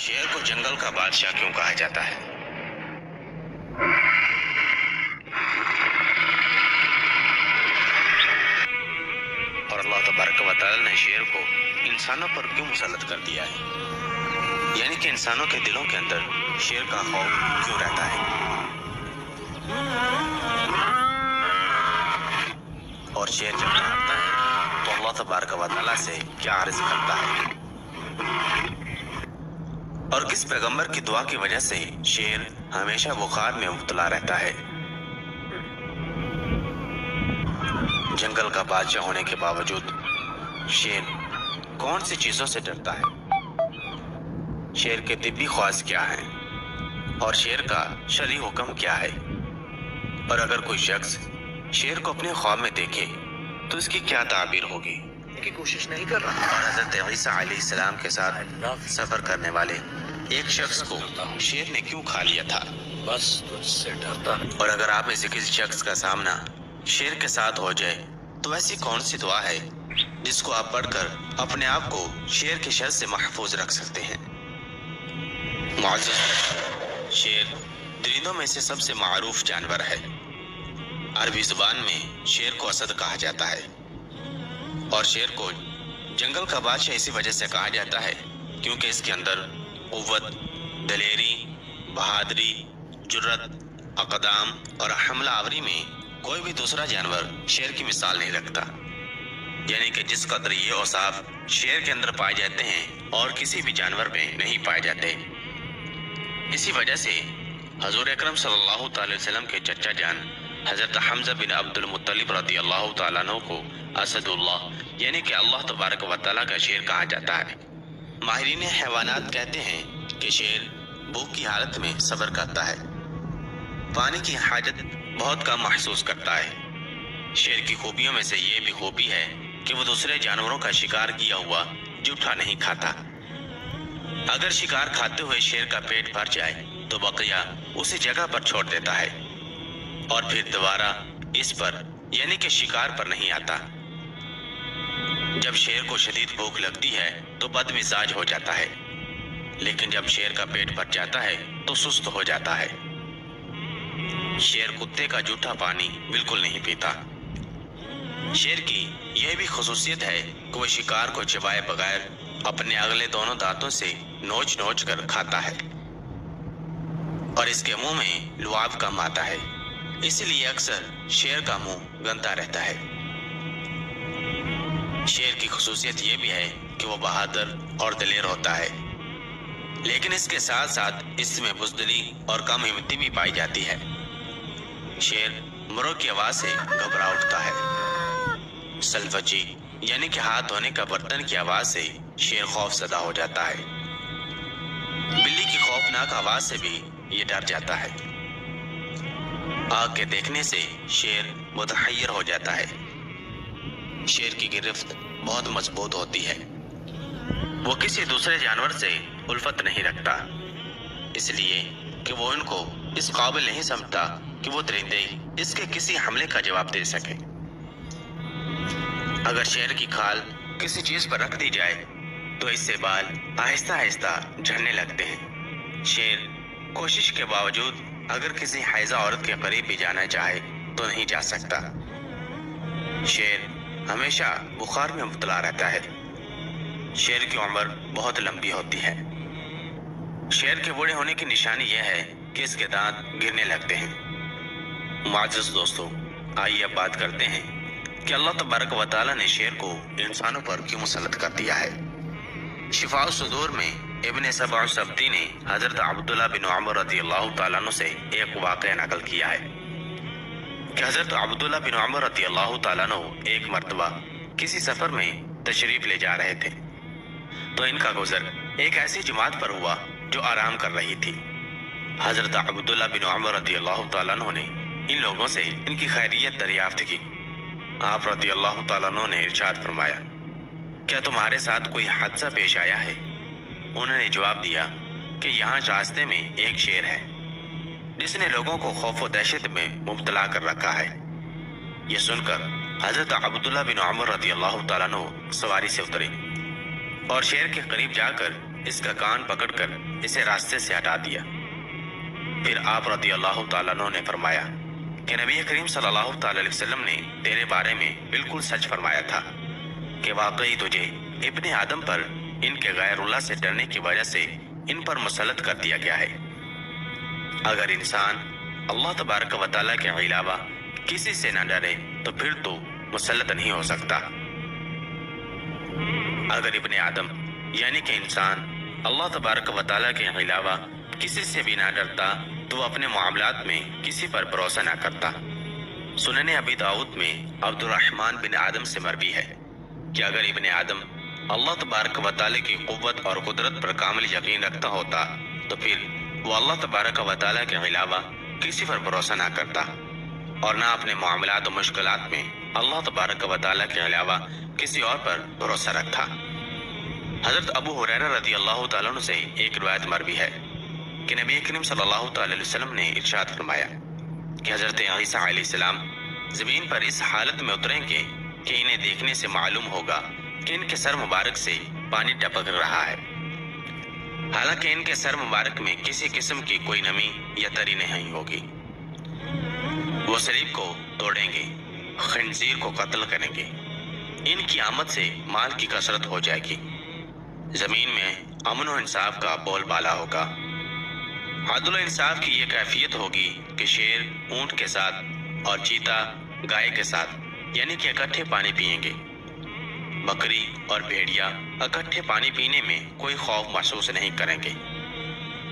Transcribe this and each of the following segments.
शेर को जंगल का बादशाह क्यों कहा जाता है? और अल्लाह तबारक व तआला ने शेर को इंसानों पर क्यों मुसल्लत कर दिया है? यानी कि इंसानों के दिलों के अंदर शेर का खौफ क्यों रहता है? और शेर जब डरता है तो अल्लाह तबारक व तआला से क्या अर्ज करता है? और किस पैगंबर की दुआ की वजह से शेर हमेशा बुखार में मुब्तला रहता है? जंगल का बादशाह होने के बावजूद शेर कौन सी चीजों से डरता है? शेर के तिब्बी ख्वास क्या है? और शेर का शरई हुक्म क्या है? और अगर कोई शख्स शेर को अपने ख्वाब में देखे तो इसकी क्या ताबीर होगी? की कोशिश नहीं कर रहा। और हजरत ईसा अलैहिस्सलाम के साथ सफर करने वाले एक शख्स को शेर ने क्यों खा लिया था? बस तुझसे डरता है। और अगर आप में से किसी शख्स का सामना शेर के साथ हो जाए तो ऐसी कौन सी दुआ है जिसको आप पढ़कर अपने आप को शेर के शर से महफूज रख सकते हैं? मुअज़्ज़ज़, शेर दरिंदों में से सबसे मारूफ जानवर है। अरबी जुबान में शेर को असद कहा जाता है और शेर को जंगल का बादशाह इसी वजह से कहा जाता है क्योंकि इसके अंदर कुव्वत, दलेरी, बहादुरी, जुर्रत, अक़दाम और हमला आवरी में कोई भी दूसरा जानवर शेर की मिसाल नहीं रखता। यानी कि जिस कदर ये औसाफ शेर के अंदर पाए जाते हैं और किसी भी जानवर में नहीं पाए जाते। इसी वजह से हजूर अकरम सल्लल्लाहु अलैहि वसल्लम के चचा जान हजरत हमजा बिन अब्दुल मुत्तलिब रज़ियल्लाहु ताला अन्हु को असदुल्लाह यानी कि अल्लाह तबारक व तआला का शेर कहा जाता है। माहिरीन हैवानात कहते हैं कि शेर भूख की हालत में सब्र करता है, पानी की हाजत बहुत कम महसूस करता है। शेर की खूबियों में से ये भी खूबी है कि वो दूसरे जानवरों का शिकार किया हुआ जूठा नहीं खाता। अगर शिकार खाते हुए शेर का पेट भर जाए तो बकरिया उसी जगह पर छोड़ देता है और फिर दोबारा इस पर यानी कि शिकार पर नहीं आता। जब शेर को शदीद भूख लगती है तो बदमिजाज हो जाता है, लेकिन जब शेर का पेट भर जाता है तो सुस्त हो जाता है। शेर कुत्ते का जूठा पानी बिल्कुल नहीं पीता। शेर की यह भी खुसूसियत है कि वह शिकार को चबाए बगैर अपने अगले दोनों दांतों से नोच नोच कर खाता है और इसके मुंह में लुआब कम आता है, इसलिए अक्सर शेर का मुंह गंदा रहता है। शेर की खुसूसियत यह भी है कि वो बहादुर और दलेर होता है, लेकिन इसके साथ साथ इसमें बुज़दिली और कम हिम्मती भी पाई जाती है। शेर मुर्ग की आवाज से घबरा उठता है। सल्फची यानी कि हाथ धोने का बर्तन की आवाज से शेर खौफज़दा हो जाता है। बिल्ली की खौफनाक आवाज से भी ये डर जाता है। आग के देखने से शेर मुतहय्यर हो जाता है। शेर की गिरफ्त बहुत मजबूत होती है। वो किसी दूसरे जानवर से उल्फत नहीं रखता, इसलिए कि वो इनको इस काबिल नहीं समझता कि वो दरिंदे इसके किसी हमले का जवाब दे सके। अगर शेर की खाल किसी चीज पर रख दी जाए तो इससे बाल आहिस्ता आहिस्ता झड़ने लगते हैं। शेर कोशिश के बावजूद अगर किसी हैजा औरत के करीब भी जाना चाहे तो नहीं जा सकता। शेर हमेशा बुखार में मुब्तला रहता है। शेर की उम्र बहुत लंबी होती है। शेर के बूढ़े होने की निशानी यह है कि इसके दांत गिरने लगते हैं। मुअज़्ज़ज़ दोस्तों, आइए अब बात करते हैं कि अल्लाह तबारक व तआला ने शेर को इंसानों पर क्यों मुसल्लत कर दिया है। शिफाउ सुदूर में इब्न सबअ सब्ती ने हजरत अब्दुल्लाह बिन उमर रज़ियल्लाहु ताला अन्हु से एक वाक़या नकल किया है कि हजरत अब्दुल्लाह बिन उमर रज़ियल्लाहु ताला अन्हु एक मर्तबा किसी सफर में तशरीफ ले जा रहे थे तो इनका गुजर एक ऐसी जमात पर हुआ जो आराम कर रही थी। हजरत अब्दुल्लाह बिन उमर रज़ियल्लाहु ताला अन्हु ने इन लोगों से इनकी खैरियत दरियाफ्त की। आप रज़ियल्लाहु ताला अन्हु ने इरशाद फरमाया, क्या तुम्हारे साथ कोई हादसा पेश आया है? उन्होंने जवाब दिया कि यहाँ रास्ते में एक शेर है जिसने लोगों को खौफ व दहशत में मुब्तला कर रखा है। ये सुनकर हजरत अब्दुल्लाह बिन उमर रज़ियल्लाहु ताला अन्हु सवारी से उतरे और शेर के करीब जाकर اس کا کان پکڑ کر اسے راستے سے ہٹا دیا۔ پھر آپ رضی اللہ تعالیٰ عنہ نے فرمایا کہ نبی کریم صلی اللہ تعالیٰ علیہ وسلم نے تیرے بارے میں بالکل سچ فرمایا تھا کہ واقعی تجھے ابن آدم پر ان کے غیر اللہ سے ڈرنے کی وجہ سے ان پر مسلط کر دیا گیا ہے۔ اگر انسان اللہ تبارک و تعالیٰ کے علاوہ کسی سے نہ ڈرے تو پھر تو مسلط نہیں ہو سکتا۔ اگر ابن آدم یعنی کہ انسان اللہ تبارک و تعالیٰ کے علاوہ کسی سے بھی نہ ڈرتا تو وہ اپنے معاملات میں کسی پر بھروسہ نہ کرتا۔ سنن ابی داؤد میں عبد الرحمن بن آدم سے مروی ہے کہ اگر ابن آدم اللہ تبارک و تعالیٰ کی قوت اور قدرت پر کامل یقین رکھتا ہوتا تو پھر وہ اللہ تبارک و تعالیٰ کے علاوہ کسی پر بھروسہ نہ کرتا اور نہ اپنے معاملات و مشکلات میں اللہ تبارک و تعالیٰ کے علاوہ کسی اور پر بھروسہ رکھتا۔ حضرت ابو ہریرہ رضی اللہ تعالیٰ عنہ سے ایک روایت مروی ہے کہ نبی کریم صلی اللہ تعالیٰ علیہ وسلم نے ارشاد فرمایا کہ حضرت عیسیٰ علیہ السلام زمین پر اس حالت میں اتریں گے کہ انہیں دیکھنے سے معلوم ہوگا کہ ان کے سر مبارک سے پانی ٹپک رہا ہے، حالانکہ ان کے سر مبارک میں کسی قسم کی کوئی نمی یا تری نہیں ہوگی۔ وہ صلیب کو توڑیں گے، خنزیر کو قتل کریں گے، ان کی آمد سے مال کی کثرت ہو جائے گی، زمین میں امن و انصاف کا بول بالا ہوگا، عدل و انصاف کی یہ کیفیت ہوگی کہ شیر اونٹ کے ساتھ اور چیتا گائے کے ساتھ یعنی کہ اکٹھے پانی پئیں گے، بکری اور بھیڑیا اکٹھے پانی پینے میں کوئی خوف محسوس نہیں کریں گے،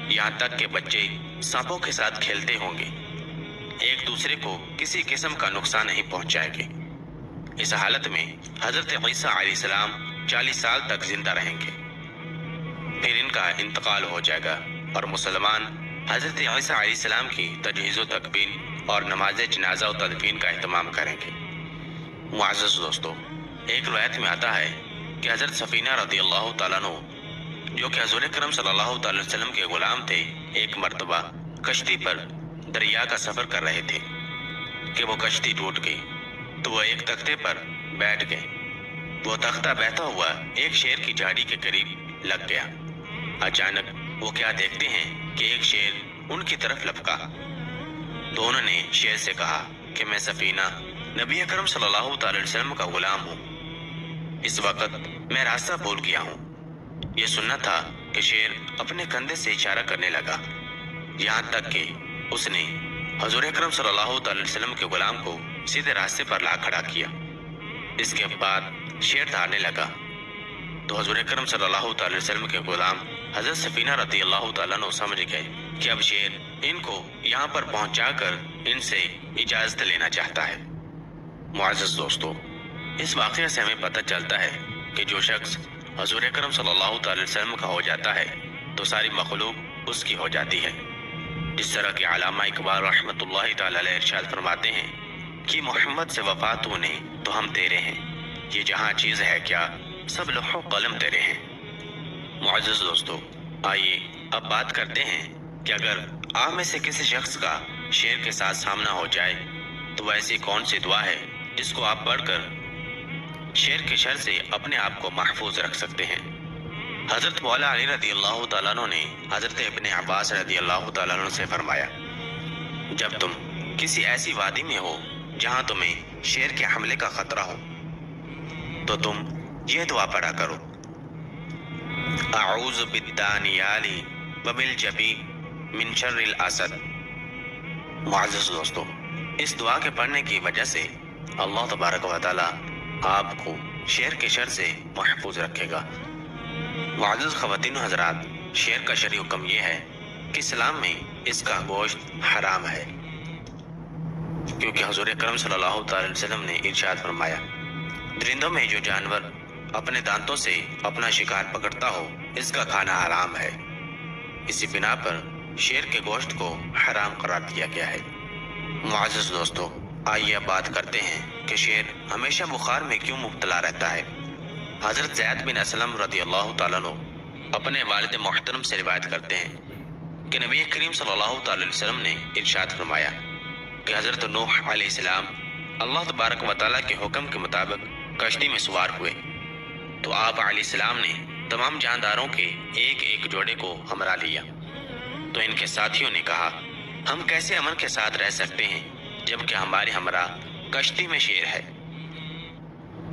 یہاں تک کہ بچے سانپوں کے ساتھ کھیلتے ہوں گے، ایک دوسرے کو کسی قسم کا نقصان نہیں پہنچائیں گے۔ اس حالت میں حضرت عیسیٰ علیہ السلام 40 سال تک زندہ رہیں گے، پھر ان کا انتقال ہو جائے گا اور مسلمان حضرت عیسیٰ علیہ السلام کی تجہیز و تکفین اور نماز جنازہ و تدفین کا اہتمام کریں گے۔ معزز دوستو، ایک روایت میں آتا ہے کہ حضرت سفینہ رضی اللہ تعالیٰ عنہ جو کہ حضور اکرم صلی اللہ تعالیٰ وسلم کے غلام تھے، ایک مرتبہ کشتی پر دریا کا سفر کر رہے تھے کہ وہ کشتی ٹوٹ گئی تو وہ ایک تختے پر بیٹھ گئے۔ وہ تختہ بہتا ہوا ایک شیر کی جھاڑی کے قریب لگ گیا۔ اچانک وہ کیا دیکھتے ہیں کہ ایک شیر ان کی طرف لپکا تو انہوں نے شیر سے کہا کہ میں سفینہ نبی اکرم صلی اللہ تعالی وسلم کا غلام ہوں، اس وقت میں راستہ بھول گیا ہوں۔ یہ سننا تھا کہ شیر اپنے کندھے سے اشارہ کرنے لگا، یہاں تک کہ اس نے حضور اکرم صلی اللہ تعالی وسلم کے غلام کو سیدھے راستے پر لا کھڑا کیا۔ اس کے بعد شیر دھاڑنے لگا تو حضور اکرم صلی اللہ تعالی وسلم کے غلام حضرت سفینہ رضی اللہ تعالیٰ عنہ سمجھ گئے کہ اب شیر ان کو یہاں پر پہنچا کر ان سے اجازت لینا چاہتا ہے۔ معزز دوستو، اس واقعے سے ہمیں پتہ چلتا ہے کہ جو شخص حضور اکرم صلی اللہ تعالی وسلم کا ہو جاتا ہے تو ساری مخلوق اس کی ہو جاتی ہے۔ جس طرح کہ علامہ اقبال رحمۃ اللہ تعالی علیہ ارشاد فرماتے ہیں کہ محمد سے وفا تو نے تو ہم تیرے ہیں، یہ جہاں چیز ہے کیا سب لوح و قلم تیرے ہیں۔ معزز دوستو، آئیے اب بات کرتے ہیں کہ اگر آپ میں سے کسی شخص کا شیر کے ساتھ سامنا ہو جائے تو وہ ایسی کون سی دعا ہے جس کو آپ پڑھ کر شیر کے شر سے اپنے آپ کو محفوظ رکھ سکتے ہیں۔ حضرت مولا علی رضی اللہ تعالیٰ عنہ نے حضرت ابن عباس رضی اللہ تعالیٰ عنہ سے فرمایا، جب تم کسی ایسی وادی میں ہو جہاں تمہیں شیر کے حملے کا خطرہ ہو تو تم یہ دعا پڑھا کرو، اعوذ بالدانیال وبالجبی من شر الاسد۔ معزز دوستو، اس دعا کے پڑھنے کی وجہ سے اللہ تبارک و تعالیٰ آپ کو شیر کے شر سے محفوظ رکھے گا۔ معزز خواتین و حضرات، شیر کا شرعی حکم یہ ہے کہ اسلام میں اس کا گوشت حرام ہے، کیونکہ حضور اکرم صلی اللہ تعالی وسلم نے ارشاد فرمایا، درندوں میں جو جانور اپنے دانتوں سے اپنا شکار پکڑتا ہو اس کا کھانا حرام ہے۔ اسی بنا پر شیر کے گوشت کو حرام قرار دیا گیا ہے۔ معزز دوستو، آئیے اب بات کرتے ہیں کہ شیر ہمیشہ بخار میں کیوں مبتلا رہتا ہے۔ حضرت زید بن اسلم رضی اللہ تعالیٰ عنہ اپنے والد محترم سے روایت کرتے ہیں کہ نبی کریم صلی اللہ تعالی وسلم نے ارشاد فرمایا کہ حضرت نوح علیہ السلام اللہ تبارک و تعالیٰ کے حکم کے مطابق کشتی میں سوار ہوئے تو آپ علیہ السلام نے तमाम जानदारों के एक एक जोड़े को हमरा लिया। तो इनके साथियों ने कहा, हम कैसे अमन के साथ रह सकते हैं जबकि हमारे हमरा कश्ती में शेर है।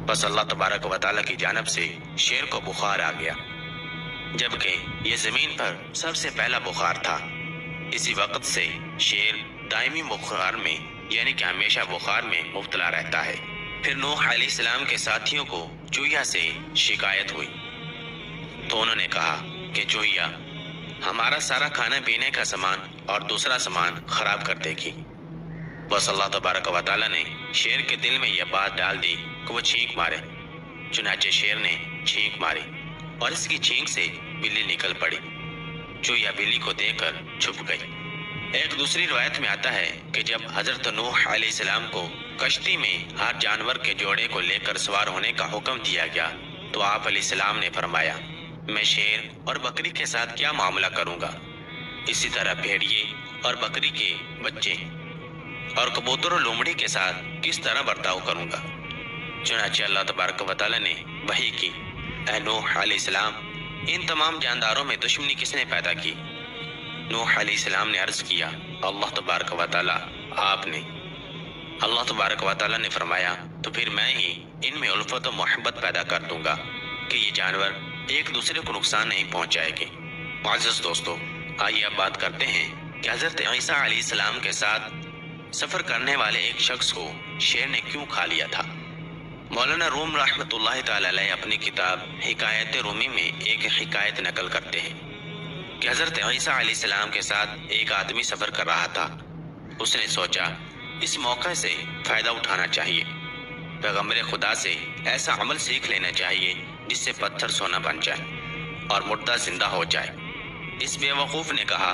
बस अल्लाह तबारक व तआला की जानिब से शेर को बुखार आ गया, जबकि ये जमीन पर सबसे पहला बुखार था। इसी वक्त से शेर दायमी बुखार में यानी कि हमेशा बुखार में मुब्तला रहता है। फिर नूह अलैहिस्सलाम के साथियों को चूहिया से शिकायत हुई, तो उन्होंने कहा कि चूहिया हमारा सारा खाने पीने का सामान और दूसरा सामान खराब कर देगी। बस अल्लाह तबारक व तआला ने शेर के दिल में यह बात डाल दी कि वो छींक मारे। चुनाचे शेर ने छींक मारी और इसकी छींक से बिल्ली निकल पड़ी। चूहिया बिल्ली को देखकर छुप गई। एक दूसरी रिवायत में आता है कि जब हजरत नूह अलैहिस्सलाम को कश्ती में हर जानवर के जोड़े को लेकर सवार होने का हुक्म दिया गया, तो आप अलैहिस्सलाम ने फरमाया, मैं शेर और बकरी के साथ क्या मामला करूंगा, इसी तरह भेड़िए और बकरी के बच्चे और कबूतर और लोमड़ी के साथ किस तरह बर्ताव करूंगा। चुनांचे अल्लाह तबारक व तआला ने वही की, ऐ नूह अलैहिस्सलाम, इन तमाम जानदारों में दुश्मनी किसने पैदा की। नूह अलैहिस्सलाम ने अर्ज किया, अल्लाह तबारक व तआला आपने। अल्लाह तबारक व तआला ने फरमाया, तो फिर मैं ही इनमें उल्फत और मोहब्बत पैदा कर दूंगा कि ये जानवर एक दूसरे को नुकसान नहीं पहुंचाएंगे। मुअज़्ज़ज़ दोस्तों, आइए अब बात करते हैं कि हजरत ईसा अलैहिस्सलाम के साथ सफर करने वाले एक शख्स को शेर ने क्यों खा लिया था। मौलाना रूम रहमतुल्लाहि तआला अलैह अपनी किताब हिकायत रूमी में एक हिकायत नकल करते हैं कि हजरत ईसा अलैहिस्सलाम के साथ एक आदमी सफर कर रहा था। उसने सोचा इस मौके से फायदा उठाना चाहिए, पैगंबर खुदा से ऐसा अमल सीख लेना चाहिए जिससे पत्थर सोना बन जाए और मुर्दा जिंदा हो जाए। इस बेवकूफ़ ने कहा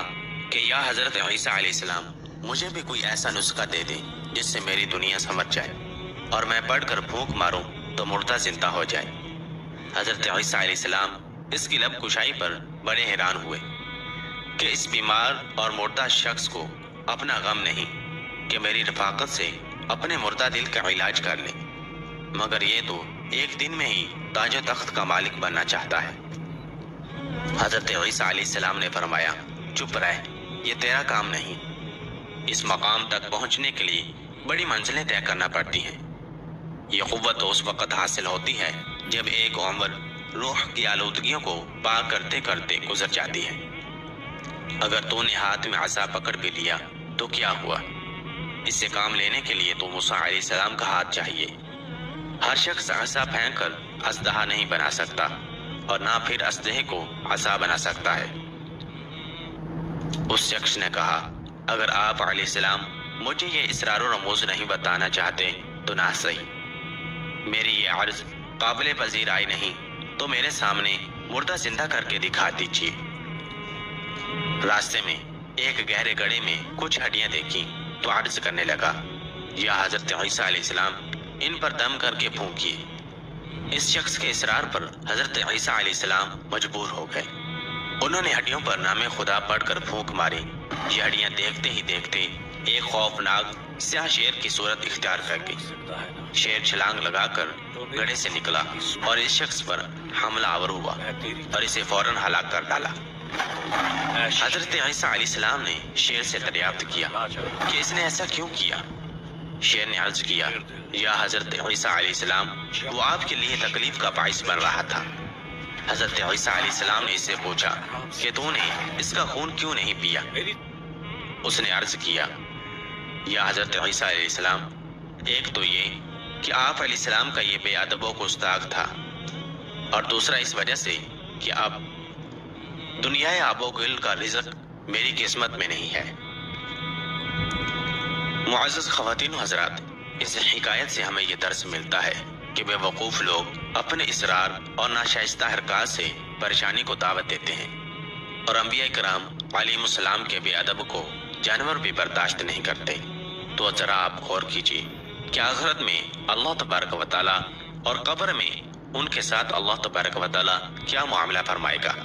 कि या हजरत ईसा अलैहिस्सलाम, मुझे भी कोई ऐसा नुस्खा दे दे जिससे मेरी दुनिया समझ जाए और मैं पढ़कर फूंक मारूं तो मुर्दा जिंदा हो जाए। हजरत ईसा अलैहिस्सलाम इसकी लब कुशाई पर बड़े हैरान हुए कि इस बीमार और मुर्दा शख्स को अपना गम नहीं कि मेरी रफाकत से अपने मुर्दा दिल का इलाज कर ले, मगर ये तो एक दिन में ही ताजो तख्त का मालिक बनना चाहता है। हजरत ईसा अलैहिस्सलाम ने फरमाया, चुप रह, ये तेरा काम नहीं। इस मकाम तक पहुंचने के लिए बड़ी मंजिलें तय करना पड़ती हैं। ये क़ुव्वत तो उस वक़्त हासिल होती है जब एक उम्र रूह की आलूदगियों को पार करते करते गुजर जाती है। अगर तूने हाथ में असा पकड़ भी लिया तो क्या हुआ, इससे काम लेने के लिए तो मूसा अलैहिस्सलाम का हाथ चाहिए। हर शख्स असा फेंक कर असदहा नहीं बना सकता और ना फिर असदहे को असा बना सकता है। उस शख्स ने कहा, अगर आप अलैहिस्सलाम मुझे ये इसरार और रमूज नहीं बताना चाहते तो ना सही, मेरी ये अर्ज काबिल पजीर आई नहीं तो मेरे सामने मुर्दा जिंदा करके दिखा दीजिए। रास्ते में एक गहरे गड्ढे में कुछ हड्डियां देखी तो अर्ज करने लगा, या हजरत ईसा अलैहिस्सलाम, इन पर दम करके फूंकिए। इस शख्स के इसरार पर हजरत ईसा अलैहिस्सलाम मजबूर हो गए। उन्होंने हड्डियों पर नामे खुदा पढ़कर फूंक मारी। ये हड्डियां देखते ही देखते एक खौफनाक स्याह शेर की सूरत इख्तियार कर गई। शेर छलांग लगाकर गड्ढे से निकला और इस शख्स पर हमला आवर हुआ और इसे फौरन हलाक कर डाला। हजरत ईसा अलैहिस्सलाम ने शेर से दरियाफ्त किया कि इसने ऐसा क्यों किया। शेर ने अर्ज किया, या हजरत ईसा अलैहिस्सलाम, वो आपके लिए तकलीफ का बाइस बन रहा था। हजरत ईसा अलैहिस्सलाम ने इससे पूछा कि तूने इसका खून क्यों नहीं पिया। उसने अर्ज किया, या हजरत ईसा अलैहिस्सलाम, एक तो ये कि आप अलैहिस्सलाम का ये बेअदबो गुस्ताख था और दूसरा इस वजह से कि अब दुनिया आबो गिल का रिज़्क मेरी किस्मत में नहीं है। मुअज़्ज़ज़ ख़वातीन व हज़रात, इस हिकायत से हमें ये दर्स मिलता है कि बेवकूफ़ लोग अपने इसरार और नाशाइस्ता हरकत से परेशानी को दावत देते हैं और अंबिया किराम अलैहिमुस्सलाम के बेअदब को जानवर भी बर्दाश्त नहीं करते। तो ज़रा आप गौर कीजिए कि आखिरत में अल्लाह तबारक व तआला और कब्र में उनके साथ अल्लाह तबारक व तआला क्या मामला फरमाएगा।